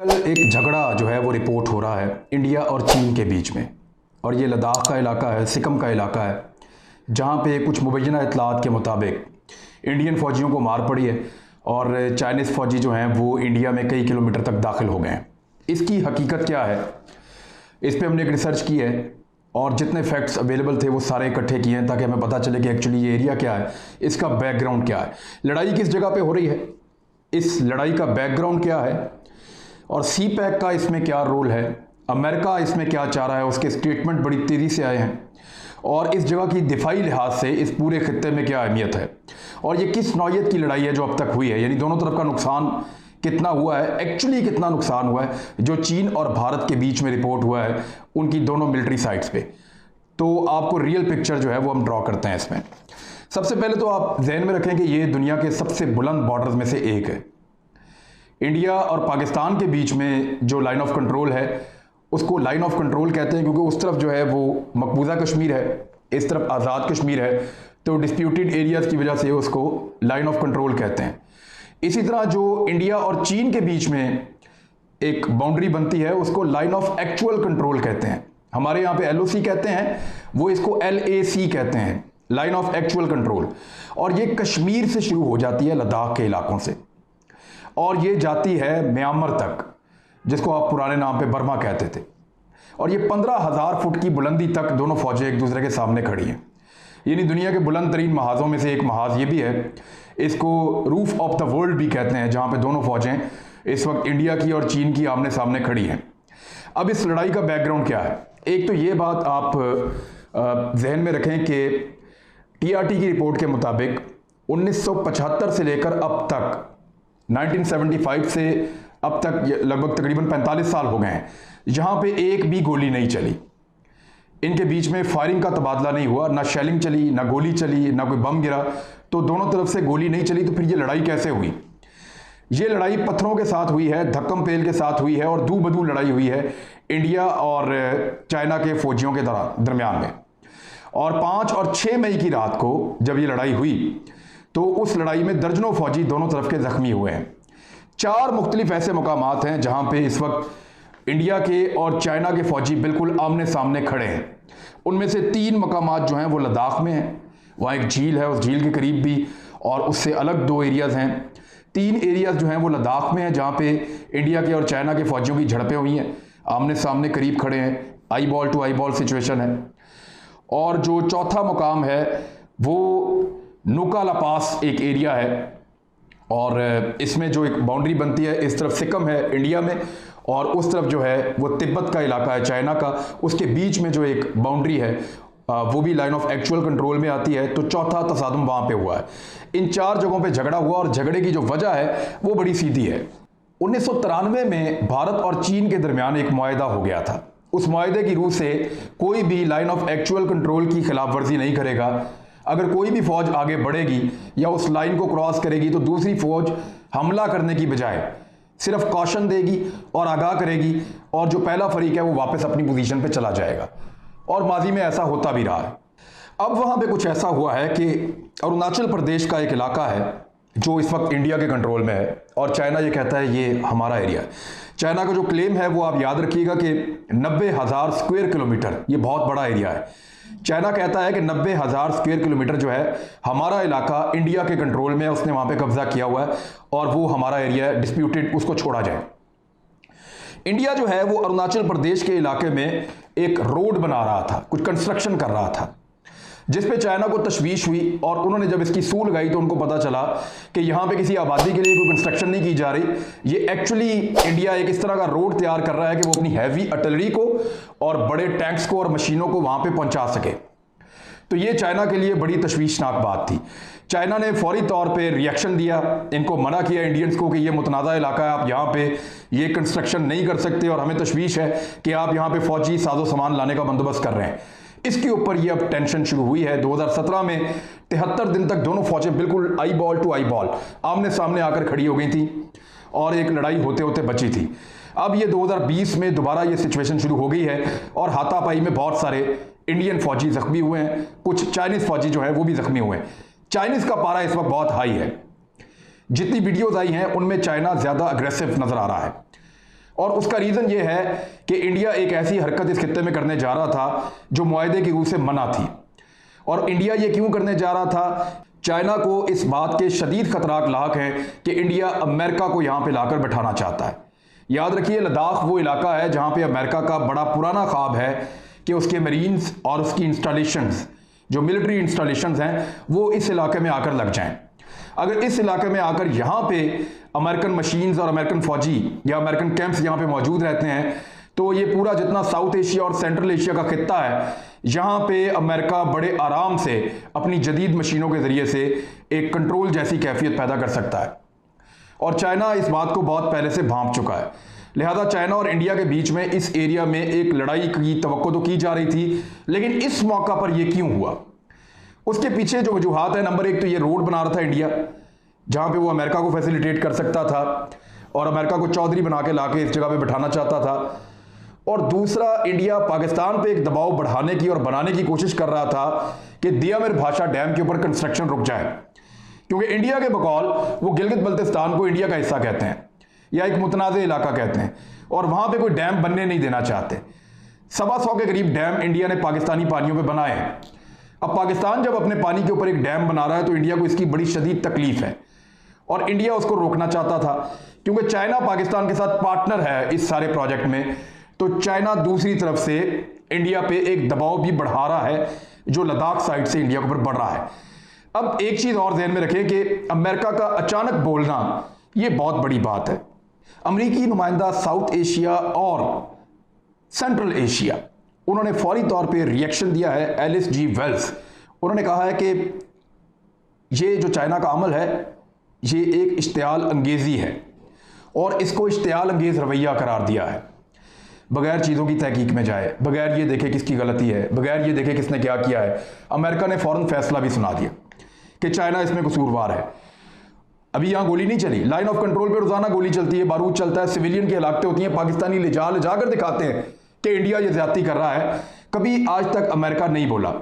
कल एक झगड़ा जो है वो रिपोर्ट हो रहा है इंडिया और चीन के बीच में, और ये लद्दाख का इलाका है, सिक्किम का इलाका है, जहाँ पे कुछ मुबैना इतलात के मुताबिक इंडियन फ़ौजियों को मार पड़ी है और चाइनीज़ फ़ौजी जो हैं वो इंडिया में कई किलोमीटर तक दाखिल हो गए हैं। इसकी हकीकत क्या है, इस पर हमने एक रिसर्च की है और जितने फैक्ट्स अवेलेबल थे वो सारे इकट्ठे किए हैं ताकि हमें पता चले कि एक्चुअली ये एरिया क्या है, इसका बैकग्राउंड क्या है, लड़ाई किस जगह पे हो रही है, इस लड़ाई का बैकग्राउंड क्या है और सी पैक का इसमें क्या रोल है, अमेरिका इसमें क्या चाह रहा है, उसके स्टेटमेंट बड़ी तेज़ी से आए हैं और इस जगह की दिफाई लिहाज से इस पूरे खित्ते में क्या अहमियत है और ये किस नौयत की लड़ाई है जो अब तक हुई है, यानी दोनों तरफ का नुकसान कितना हुआ है, एक्चुअली कितना नुकसान हुआ है जो चीन और भारत के बीच में रिपोर्ट हुआ है उनकी दोनों मिलिट्री साइट्स पे। तो आपको रियल पिक्चर जो है वो हम ड्रॉ करते हैं इसमें। सबसे पहले तो आप जहन में रखें कि ये दुनिया के सबसे बुलंद बॉर्डर्स में से एक है। इंडिया और पाकिस्तान के बीच में जो लाइन ऑफ कंट्रोल है उसको लाइन ऑफ कंट्रोल कहते हैं क्योंकि उस तरफ जो है वो मकबूजा कश्मीर है, इस तरफ आज़ाद कश्मीर है, तो डिस्प्यूटेड एरियाज़ की वजह से उसको लाइन ऑफ कंट्रोल कहते हैं। इसी तरह जो इंडिया और चीन के बीच में एक बाउंड्री बनती है उसको लाइन ऑफ एक्चुअल कंट्रोल कहते हैं। हमारे यहाँ पे LOC कहते हैं, वो इसको LAC कहते हैं, लाइन ऑफ एक्चुअल कंट्रोल। और ये कश्मीर से शुरू हो जाती है, लद्दाख के इलाकों से, और ये जाती है म्यांमार तक, जिसको आप पुराने नाम पे बर्मा कहते थे। और ये 15,000 फुट की बुलंदी तक दोनों फौजें एक दूसरे के सामने खड़ी हैं। यानी दुनिया के बुलंद तरीन महाजों में से एक महाज ये भी है, इसको रूफ ऑफ द वर्ल्ड भी कहते हैं, जहाँ पे दोनों फौजें इस वक्त इंडिया की और चीन की आमने सामने खड़ी हैं। अब इस लड़ाई का बैकग्राउंड क्या है, एक तो ये बात आप जहन में रखें कि TRT की रिपोर्ट के मुताबिक 1975 से लेकर अब तक 1975 से अब तक लगभग तकरीबन 45 साल हो गए हैं, जहां पे एक भी गोली नहीं चली। इनके बीच में फायरिंग का तबादला नहीं हुआ, ना शेलिंग चली, ना गोली चली, ना कोई बम गिरा, तो दोनों तरफ से गोली नहीं चली। तो फिर ये लड़ाई कैसे हुई? ये लड़ाई पत्थरों के साथ हुई है, धक्कम पेल के साथ हुई है और दू बदू लड़ाई हुई है इंडिया और चाइना के फौजियों के दरमियान में। और 5 और 6 मई की रात को जब ये लड़ाई हुई तो उस लड़ाई में दर्जनों फौजी दोनों तरफ के जख्मी हुए हैं। 4 मुख्तलिफ ऐसे मकामात हैं जहां पे इस वक्त इंडिया के और चाइना के फौजी बिल्कुल आमने सामने खड़े हैं। उनमें से 3 मकामात जो हैं वो लद्दाख में हैं, वहाँ एक झील है, उस झील के करीब भी, और उससे अलग 2 एरियाज़ हैं। 3 एरियाज़ जो हैं वो लद्दाख में हैं जहाँ पे इंडिया के और चाइना के फौजियों की झड़पें हुई हैं, आमने सामने करीब खड़े हैं, eyeball to eyeball situation है। और जो चौथा मकाम है वो नूका ला पास एक एरिया है, और इसमें जो एक बाउंड्री बनती है, इस तरफ सिक्किम है इंडिया में और उस तरफ जो है वो तिब्बत का इलाका है चाइना का, उसके बीच में जो एक बाउंड्री है वो भी लाइन ऑफ एक्चुअल कंट्रोल में आती है। तो चौथा तसादुम वहाँ पे हुआ है। इन 4 जगहों पे झगड़ा हुआ और झगड़े की जो वजह है वो बड़ी सीधी है। 1993 में भारत और चीन के दरमियान एक मुआहदा हो गया था। उस मुआहदे की रूह से कोई भी लाइन ऑफ एक्चुअल कंट्रोल की खिलाफ वर्जी नहीं करेगा। अगर कोई भी फौज आगे बढ़ेगी या उस लाइन को क्रॉस करेगी तो दूसरी फौज हमला करने की बजाय सिर्फ कॉशन देगी और आगाह करेगी, और जो पहला फरीक है वो वापस अपनी पोजीशन पे चला जाएगा। और माजी में ऐसा होता भी रहा है। अब वहाँ पे कुछ ऐसा हुआ है कि अरुणाचल प्रदेश का एक इलाका है जो इस वक्त इंडिया के कंट्रोल में है और चाइना ये कहता है ये हमारा एरिया है। चाइना का जो क्लेम है वो आप याद रखिएगा कि 90,000 स्क्वायर किलोमीटर, ये बहुत बड़ा एरिया है। चाइना कहता है कि 90,000 स्क्वायर किलोमीटर जो है हमारा इलाका इंडिया के कंट्रोल में है, उसने वहाँ पे कब्जा किया हुआ है और वो हमारा एरिया है, डिस्प्यूटेड, उसको छोड़ा जाए। इंडिया जो है वो अरुणाचल प्रदेश के इलाके में एक रोड बना रहा था, कुछ कंस्ट्रक्शन कर रहा था, जिस पे चाइना को तशवीश हुई और उन्होंने जब इसकी सूल लगाई तो उनको पता चला कि यहाँ पे किसी आबादी के लिए कोई कंस्ट्रक्शन नहीं की जा रही, ये एक्चुअली इंडिया एक इस तरह का रोड तैयार कर रहा है कि वो अपनी हैवी आर्टिलरी को और बड़े टैंक्स को और मशीनों को वहाँ पे पहुँचा सके। तो ये चाइना के लिए बड़ी तशवीशनाक बात थी। चाइना ने फौरी तौर पे रिएक्शन दिया, इनको मना किया इंडियंस को कि ये मुतनाज़ा इलाका है, आप यहाँ पे ये कंस्ट्रक्शन नहीं कर सकते और हमें तशवीश है कि आप यहाँ पे फौजी साजो सामान लाने का बंदोबस्त कर रहे हैं। इसके ऊपर ये अब टेंशन शुरू हुई है। 2017 में 73 दिन तक दोनों फौजें बिल्कुल eyeball to eyeball आमने सामने आकर खड़ी हो गई थी और एक लड़ाई होते होते बची थी। अब ये 2020 में दोबारा ये सिचुएशन शुरू हो गई है और हाथापाई में बहुत सारे इंडियन फौजी जख्मी हुए हैं, कुछ चाइनीज फौजी जो है वो भी जख्मी हुए हैं। चाइनीज का पारा इस वक्त बहुत हाई है। जितनी वीडियोज आई हैं उनमें चाइना ज्यादा अग्रेसिव नजर आ रहा है। और उसका रीज़न ये है कि इंडिया एक ऐसी हरकत इस खित्ते में करने जा रहा था जो मुआहदे की रूह से मना थी। और इंडिया ये क्यों करने जा रहा था? चाइना को इस बात के शदीद खतराक लाक हैं कि इंडिया अमेरिका को यहाँ पे लाकर बैठाना चाहता है। याद रखिए, लद्दाख वो इलाका है जहाँ पे अमेरिका का बड़ा पुराना ख्वाब है कि उसके मरीन्स और उसकी इंस्टॉलेशंस, जो मिलिट्री इंस्टॉलेशंस हैं, वो इस इलाके में आकर लग जाएं। अगर इस इलाके में आकर यहाँ पे अमेरिकन मशीन्स और अमेरिकन फौजी या अमेरिकन कैंप्स यहाँ पे मौजूद रहते हैं तो ये पूरा जितना साउथ एशिया और सेंट्रल एशिया का खित्ता है, यहाँ पे अमेरिका बड़े आराम से अपनी जदीद मशीनों के ज़रिए से एक कंट्रोल जैसी कैफियत पैदा कर सकता है। और चाइना इस बात को बहुत पहले से भांप चुका है। लिहाजा चाइना और इंडिया के बीच में इस एरिया में एक लड़ाई की तवक्को तो की जा रही थी, लेकिन इस मौका पर यह क्यों हुआ? उसके पीछे जो वजूहात है, नंबर एक तो ये रोड बना रहा था इंडिया, जहां पे वो अमेरिका को फैसिलिटेट कर सकता था और अमेरिका को चौधरी बना के लाके इस जगह पे बैठाना चाहता था। और दूसरा, इंडिया पाकिस्तान पे एक दबाव बढ़ाने की और बनाने की कोशिश कर रहा था कि दियामिर भाषा डैम के ऊपर कंस्ट्रक्शन रुक जाए, क्योंकि इंडिया के बकौल वो गिलगित बल्तिस्तान को इंडिया का हिस्सा कहते हैं या एक मुतनाज़ इलाका कहते हैं और वहां पे कोई डैम बनने नहीं देना चाहते। 125 के करीब डैम इंडिया ने पाकिस्तानी पानियों पे बनाए हैं। अब पाकिस्तान जब अपने पानी के ऊपर एक डैम बना रहा है तो इंडिया को इसकी बड़ी शदीद तकलीफ है और इंडिया उसको रोकना चाहता था, क्योंकि चाइना पाकिस्तान के साथ पार्टनर है इस सारे प्रोजेक्ट में। तो चाइना दूसरी तरफ से इंडिया पे एक दबाव भी बढ़ा रहा है जो लद्दाख साइड से इंडिया के ऊपर बढ़ रहा है। अब एक चीज और ध्यान में रखें कि अमेरिका का अचानक बोलना यह बहुत बड़ी बात है। अमेरिकी नुमाइंदा साउथ एशिया और सेंट्रल एशिया, उन्होंने फौरी तौर पे रिएक्शन दिया है। एलिस जी वेल्स, उन्होंने कहा है कि ये जो चाइना का अमल है ये एक इश्तियाल अंगेजी है और इसको इश्तियाल अंगेज रवैया करार दिया है, बगैर चीज़ों की तहकीक में जाए, बगैर ये देखे किसकी गलती है, बगैर ये देखे किसने क्या किया है। अमेरिका ने फौरन फैसला भी सुना दिया कि चाइना इसमें कसूरवार है। अभी यहाँ गोली नहीं चली, लाइन ऑफ कंट्रोल पे रोजाना गोली चलती है, बारूद चलता है, सिविलियन की हलाकतें होती हैं, पाकिस्तानी ले जाकर दिखाते हैं कि इंडिया ये ज्यादती कर रहा है। कभी आज तक अमेरिका नहीं बोला,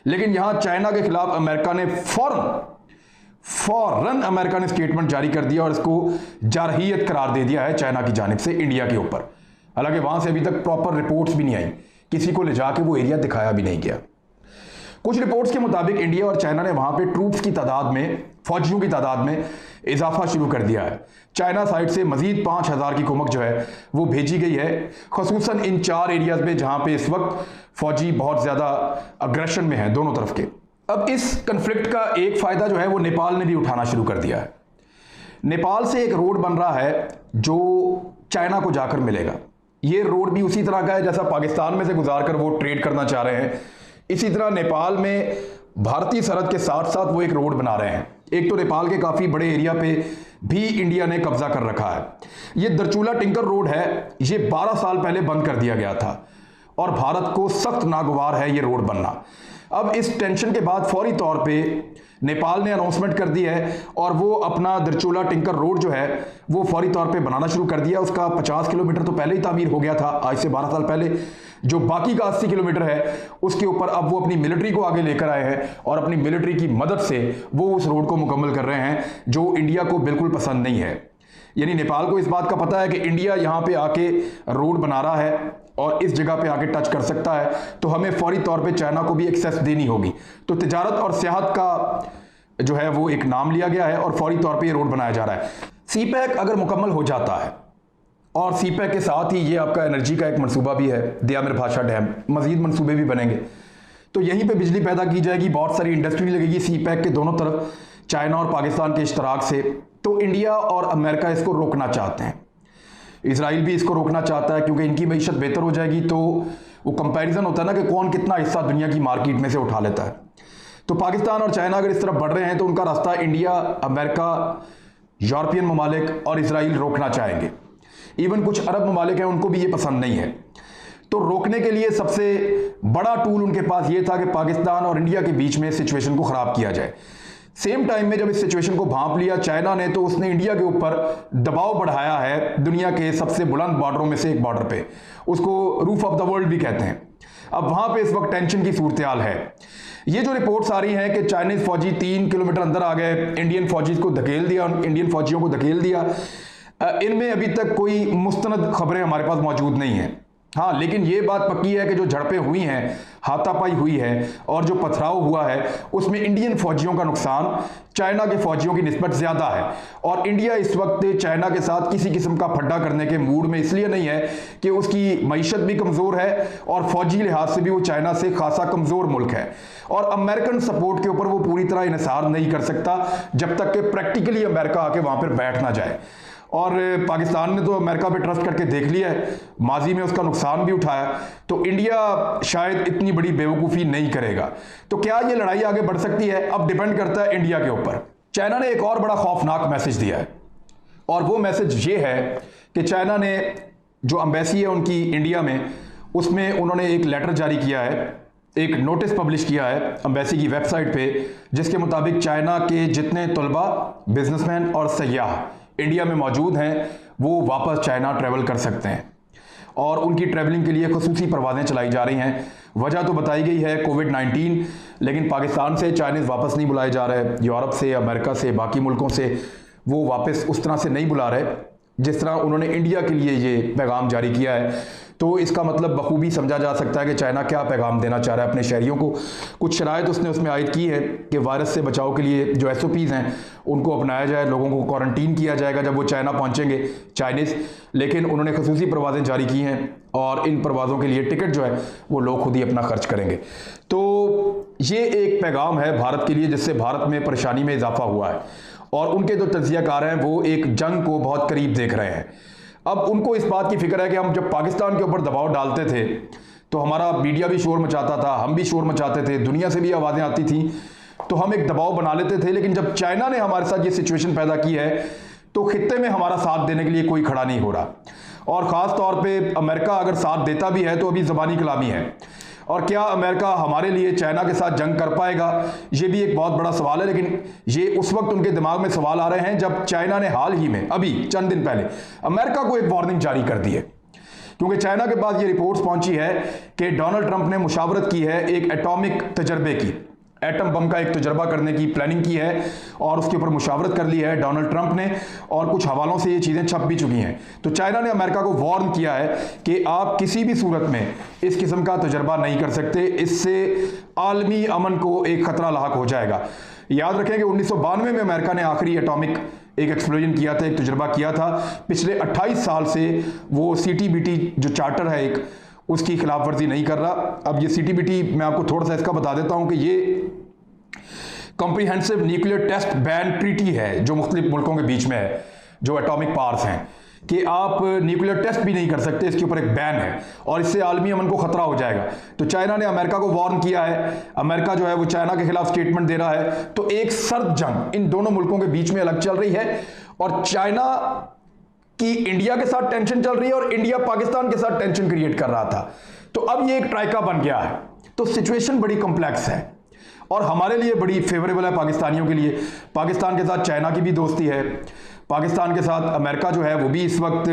लेकिन यहां चाइना के खिलाफ अमेरिका ने फौरन अमेरिका ने स्टेटमेंट जारी कर दिया और इसको जारहियत करार दे दिया है चाइना की जानिब से इंडिया के ऊपर। हालांकि वहां से अभी तक प्रॉपर रिपोर्ट्स भी नहीं आई, किसी को ले जाके वो एरिया दिखाया भी नहीं गया। कुछ रिपोर्ट्स के मुताबिक इंडिया और चाइना ने वहां पे ट्रूप्स की तादाद में, फौजियों की तादाद में इजाफा शुरू कर दिया है। चाइना साइड से मजीद 5000 की कुमक जो है वो भेजी गई है, खसूसन इन 4 एरियाज में जहां पे इस वक्त फौजी बहुत ज्यादा अग्रेशन में है दोनों तरफ के। अब इस कंफ्लिक्ट का एक फायदा जो है वो नेपाल ने भी उठाना शुरू कर दिया है। नेपाल से एक रोड बन रहा है जो चाइना को जाकर मिलेगा। ये रोड भी उसी तरह का है जैसा पाकिस्तान में से गुजार कर वो ट्रेड करना चाह रहे हैं। इसी तरह नेपाल में भारतीय सरहद के साथ साथ वो एक रोड बना रहे हैं। एक तो नेपाल के काफी बड़े एरिया पे भी इंडिया ने कब्जा कर रखा है। ये दरचूला टिंकर रोड है, ये 12 साल पहले बंद कर दिया गया था और भारत को सख्त नागवार है ये रोड बनना। अब इस टेंशन के बाद फौरी तौर पे नेपाल ने अनाउंसमेंट कर दी है और वो अपना दरचूला टिंकर रोड जो है वो फौरी तौर पे बनाना शुरू कर दिया। उसका 50 किलोमीटर तो पहले ही तामीर हो गया था, आज से 12 साल पहले। जो बाकी का 80 किलोमीटर है उसके ऊपर अब वो अपनी मिलिट्री को आगे लेकर आए हैं और अपनी मिलिट्री की मदद से वो उस रोड को मुकम्मल कर रहे हैं जो इंडिया को बिल्कुल पसंद नहीं है। यानी नेपाल को इस बात का पता है कि इंडिया यहाँ पे आके रोड बना रहा है और इस जगह पे आके टच कर सकता है, तो हमें फौरी तौर पे चाइना को भी एक्सेस देनी होगी। तो तिजारत और सियाहत का जो है वो एक नाम लिया गया है और फौरी तौर पे ये रोड बनाया जा रहा है। सीपैक अगर मुकम्मल हो जाता है और सीपैक के साथ ही ये आपका एनर्जी का एक मनसूबा भी है, दियामिर भाषा डैम, मजीद मनसूबे भी बनेंगे, तो यहीं पे बिजली पैदा की जाएगी, बहुत सारी इंडस्ट्री लगेगी सीपैक के दोनों तरफ, चाइना और पाकिस्तान के इश्तराक से। तो इंडिया और अमेरिका इसको रोकना चाहते हैं, इसराइल भी इसको रोकना चाहता है, क्योंकि इनकी मईशत बेहतर हो जाएगी। तो वो कंपैरिजन होता है ना कि कौन कितना हिस्सा दुनिया की मार्केट में से उठा लेता है। तो पाकिस्तान और चाइना अगर इस तरफ बढ़ रहे हैं तो उनका रास्ता इंडिया, अमेरिका, यूरोपियन ममालिक और इसराइल रोकना चाहेंगे। इवन कुछ अरब ममालिक हैं, उनको भी ये पसंद नहीं है। तो रोकने के लिए सबसे बड़ा टूल उनके पास ये था कि पाकिस्तान और इंडिया के बीच में सिचुएशन को खराब किया जाए। सेम टाइम में जब इस सिचुएशन को भांप लिया चाइना ने, तो उसने इंडिया के ऊपर दबाव बढ़ाया है दुनिया के सबसे बुलंद बॉर्डरों में से एक बॉर्डर पे, उसको रूफ ऑफ द वर्ल्ड भी कहते हैं। अब वहां पे इस वक्त टेंशन की सूरत-ए-हाल है। ये जो रिपोर्ट्स आ रही हैं कि चाइनीज फौजी 3 किलोमीटर अंदर आ गए, इंडियन फौजी को धकेल दिया, इंडियन फौजियों को धकेल दिया। इनमें अभी तक कोई मुस्तनद खबरें हमारे पास मौजूद नहीं हैं। हाँ, लेकिन ये बात पक्की है कि जो झड़पें हुई हैं, हाथापाई हुई है और जो पथराव हुआ है, उसमें इंडियन फौजियों का नुकसान चाइना के फौजियों की निस्बत ज़्यादा है। और इंडिया इस वक्त चाइना के साथ किसी किस्म का फड्डा करने के मूड में इसलिए नहीं है कि उसकी मईशत भी कमज़ोर है और फौजी लिहाज से भी वो चाइना से खासा कमज़ोर मुल्क है। और अमेरिकन सपोर्ट के ऊपर वो पूरी तरह इन्हिसार नहीं कर सकता जब तक कि प्रैक्टिकली अमेरिका आके वहाँ पर बैठ ना जाए। और पाकिस्तान ने तो अमेरिका पे ट्रस्ट करके देख लिया है, माजी में उसका नुकसान भी उठाया, तो इंडिया शायद इतनी बड़ी बेवकूफ़ी नहीं करेगा। तो क्या ये लड़ाई आगे बढ़ सकती है? अब डिपेंड करता है इंडिया के ऊपर। चाइना ने एक और बड़ा खौफनाक मैसेज दिया है और वो मैसेज ये है कि चाइना ने जो एम्बेसी है उनकी इंडिया में, उसमें उन्होंने एक लेटर जारी किया है, एक नोटिस पब्लिश किया है एम्बेसी की वेबसाइट पे, जिसके मुताबिक चाइना के जितने तलबा, बिजनेसमैन और सयाह इंडिया में मौजूद हैं वो वापस चाइना ट्रैवल कर सकते हैं और उनकी ट्रैवलिंग के लिए खुसूसी परवाज़ें चलाई जा रही हैं। वजह तो बताई गई है कोविड-19, लेकिन पाकिस्तान से चाइनीज़ वापस नहीं बुलाए जा रहे, यूरोप से, अमेरिका से, बाकी मुल्कों से वो वापस उस तरह से नहीं बुला रहे जिस तरह उन्होंने इंडिया के लिए ये पैगाम जारी किया है। तो इसका मतलब बखूबी समझा जा सकता है कि चाइना क्या पैगाम देना चाह रहा है अपने शहरियों को। कुछ शराइत उसने उसमें आयद की है कि वायरस से बचाव के लिए जो SOPs हैं उनको अपनाया जाए, लोगों को क्वारंटीन किया जाएगा जब वो चाइना पहुंचेंगे चाइनीज़। लेकिन उन्होंने खुसूसी परवाज़ें जारी की हैं और इन परवाज़ों के लिए टिकट जो है वो लोग खुद ही अपना खर्च करेंगे। तो ये एक पैगाम है भारत के लिए जिससे भारत में परेशानी में इजाफा हुआ है और उनके जो तज्ज़ियाकार हैं वो एक जंग को बहुत करीब देख रहे हैं। अब उनको इस बात की फिक्र है कि हम जब पाकिस्तान के ऊपर दबाव डालते थे तो हमारा मीडिया भी शोर मचाता था, हम भी शोर मचाते थे, दुनिया से भी आवाज़ें आती थी, तो हम एक दबाव बना लेते थे। लेकिन जब चाइना ने हमारे साथ ये सिचुएशन पैदा की है तो खित्ते में हमारा साथ देने के लिए कोई खड़ा नहीं हो रहा और ख़ास तौर पे अमेरिका अगर साथ देता भी है तो अभी ज़बानी कलामी है। और क्या अमेरिका हमारे लिए चाइना के साथ जंग कर पाएगा, ये भी एक बहुत बड़ा सवाल है। लेकिन ये उस वक्त उनके दिमाग में सवाल आ रहे हैं जब चाइना ने हाल ही में अभी चंद दिन पहले अमेरिका को एक वार्निंग जारी कर दी है, क्योंकि चाइना के पास ये रिपोर्ट्स पहुंची है कि डोनाल्ड ट्रंप ने मुशावरत की है एक एटॉमिक तजर्बे की, एटम बम का एक तजर्बा करने की प्लानिंग की है और उसके ऊपर मुशावरत कर ली है डोनाल्ड ट्रंप ने और कुछ हवालों से ये चीज़ें छप भी चुकी हैं। तो चाइना ने अमेरिका को वार्न किया है कि आप किसी भी सूरत में इस किस्म का तजर्बा नहीं कर सकते, इससे आलमी अमन को एक खतरा लाहक हो जाएगा। याद रखें कि 1992 में अमेरिका ने आखिरी एटॉमिक एक एक्सप्लोजन किया था, एक तजर्बा किया था। पिछले 28 साल से वो CTBT जो चार्टर है एक, उसकी खिलाफ वर्जी नहीं कर रहा। अब ये CTBT मैं आपको थोड़ा सा इसका बता देता हूं कि ये comprehensive nuclear test ban treaty है जो मुख्तलिफ मुल्कों के बीच में है, जो एटॉमिक पावर्स हैं, कि आप न्यूक्लियर टेस्ट भी नहीं कर सकते, इसके ऊपर एक बैन है और इससे आलमी अमन को खतरा हो जाएगा। तो चाइना ने अमेरिका को वार्न किया है, अमेरिका जो है वो चाइना के खिलाफ स्टेटमेंट दे रहा है। तो एक सर्द जंग इन दोनों मुल्कों के बीच में अलग चल रही है और चाइना कि इंडिया के साथ टेंशन चल रही है और इंडिया पाकिस्तान के साथ टेंशन क्रिएट कर रहा था। तो अब ये एक ट्राइका बन गया है। तो सिचुएशन बड़ी कॉम्प्लेक्स है और हमारे लिए बड़ी फेवरेबल है पाकिस्तानियों के लिए। पाकिस्तान के साथ चाइना की भी दोस्ती है, पाकिस्तान के साथ अमेरिका जो है वो भी इस वक्त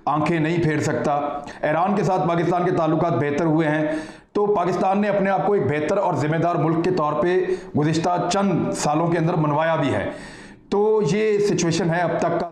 आंखें नहीं फेर सकता। ईरान के साथ पाकिस्तान के ताल्लुकात बेहतर हुए हैं। तो पाकिस्तान ने अपने आप को एक बेहतर और जिम्मेदार मुल्क के तौर पे गुज़िश्ता चंद सालों के अंदर मनवाया भी है। तो ये सिचुएशन है अब तक का।